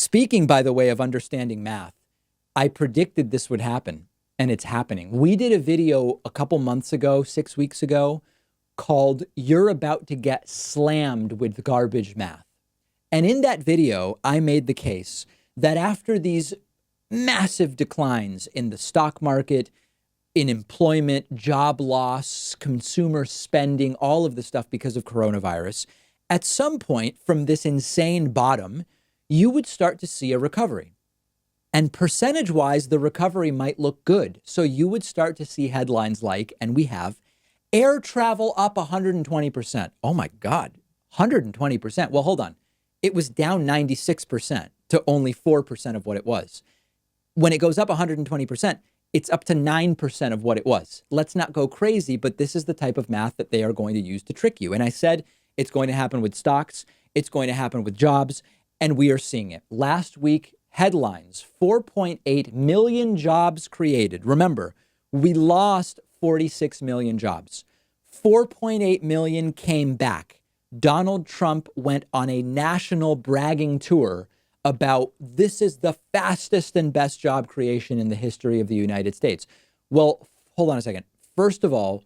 Speaking, by the way, of understanding math, I predicted this would happen, and it's happening. We did a video a couple months ago, 6 weeks ago, called You're About to Get Slammed with Garbage Math. And in that video, I made the case that after these massive declines in the stock market, in employment, job loss, consumer spending, all of the stuff because of coronavirus, at some point from this insane bottom, you would start to see a recovery. And percentage-wise, the recovery might look good. So you would start to see headlines like, and we have, air travel up 120%. Oh my God, 120%. Well, hold on. It was down 96% to only 4% of what it was. When it goes up 120%, it's up to 9% of what it was. Let's not go crazy, but this is the type of math that they are going to use to trick you. And I said it's going to happen with stocks. It's going to happen with jobs. And we are seeing it. Last week, headlines, 4.8 million jobs created. Remember, we lost 46 million jobs. 4.8 million came back. Donald Trump went on a national bragging tour about this is the fastest and best job creation in the history of the United States. Well, hold on a second. First of all,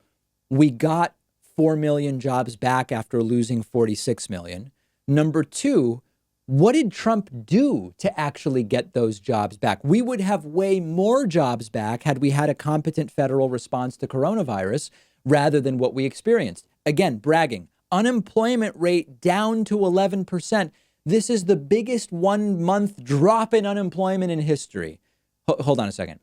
we got 4 million jobs back after losing 46 million. Number two, what did Trump do to actually get those jobs back? We would have way more jobs back had we had a competent federal response to coronavirus rather than what we experienced. Again, bragging. Unemployment rate down to 11%. This is the biggest 1 month drop in unemployment in history. Hold on a second.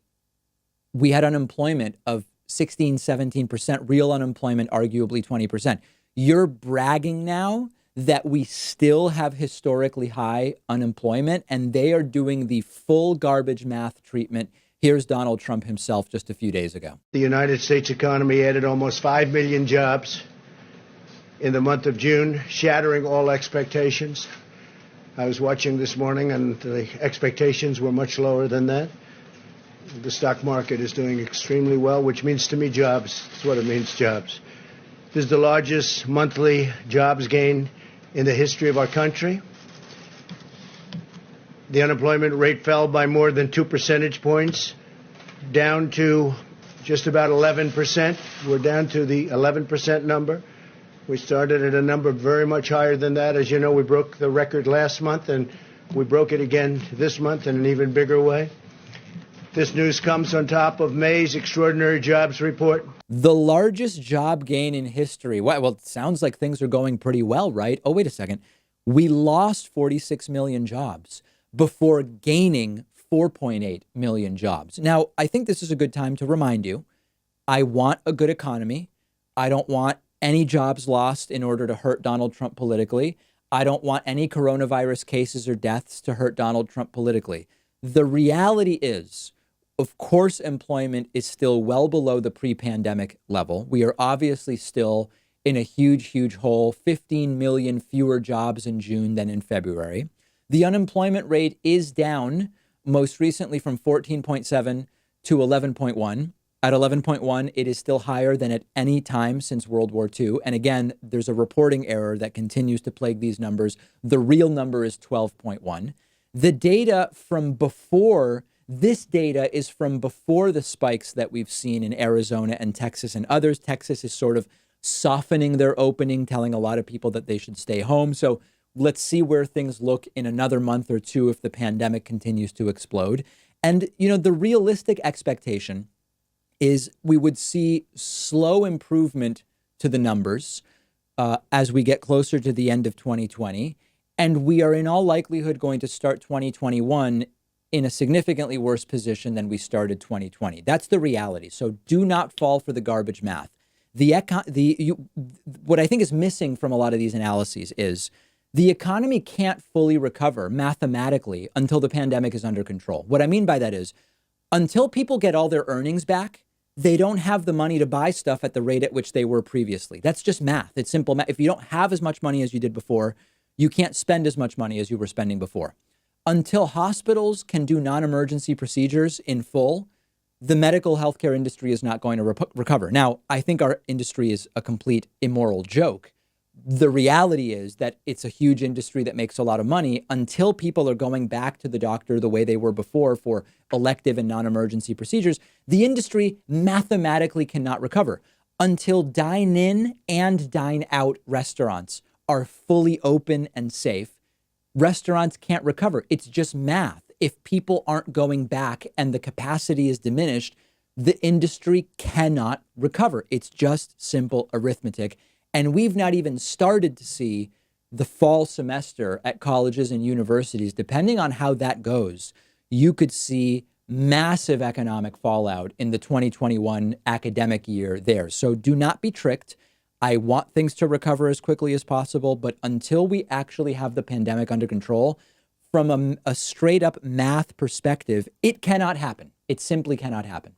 We had unemployment of 16, 17%, real unemployment, arguably 20%. You're bragging now that we still have historically high unemployment, and they are doing the full garbage math treatment. Here's Donald Trump himself just a few days ago. The United States economy added almost 5 million jobs in the month of June, shattering all expectations. I was watching this morning, and the expectations were much lower than that. The stock market is doing extremely well, which means to me jobs. That's what it means, jobs. This is the largest monthly jobs gain in the history of our country. The unemployment rate fell by more than 2 percentage points, down to just about 11%. We're down to the 11% number. We started at a number very much higher than that. As you know, we broke the record last month, and we broke it again this month in an even bigger way. This news comes on top of May's extraordinary jobs report. The largest job gain in history. Well, it sounds like things are going pretty well, right? Oh, wait a second. We lost 46 million jobs before gaining 4.8 million jobs. Now, I think this is a good time to remind you, I want a good economy. I don't want any jobs lost in order to hurt Donald Trump politically. I don't want any coronavirus cases or deaths to hurt Donald Trump politically. The reality is, of course, employment is still well below the pre-pandemic level. We are obviously still in a huge, huge hole, 15 million fewer jobs in June than in February. The unemployment rate is down most recently from 14.7 to 11.1. At 11.1, it is still higher than at any time since World War II. And again, there's a reporting error that continues to plague these numbers. The real number is 12.1. The data from before, this data is from before the spikes that we've seen in Arizona and Texas and others. Texas is sort of softening their opening, telling a lot of people that they should stay home. So let's see where things look in another month or two if the pandemic continues to explode. And, you know, the realistic expectation is we would see slow improvement to the numbers as we get closer to the end of 2020. And we are in all likelihood going to start 2021 in a significantly worse position than we started 2020. That's the reality. So do not fall for the garbage math. What I think is missing from a lot of these analyses is the economy can't fully recover mathematically until the pandemic is under control. What I mean by that is until people get all their earnings back, they don't have the money to buy stuff at the rate at which they were previously. That's just math. It's simple math. If you don't have as much money as you did before, you can't spend as much money as you were spending before. Until hospitals can do non-emergency procedures in full, the medical healthcare industry is not going to recover. Now, I think our industry is a complete immoral joke, The reality is that it's a huge industry that makes a lot of money. Until people are going back to the doctor the way they were before for elective and non-emergency procedures, the industry mathematically cannot recover. Until dine-in and dine-out restaurants are fully open and safe, restaurants can't recover. It's just math. If people aren't going back and the capacity is diminished, the industry cannot recover. It's just simple arithmetic. And we've not even started to see the fall semester at colleges and universities. Depending on how that goes, you could see massive economic fallout in the 2021 academic year there. So do not be tricked. I want things to recover as quickly as possible, but until we actually have the pandemic under control, from a straight up math perspective, it cannot happen. It simply cannot happen.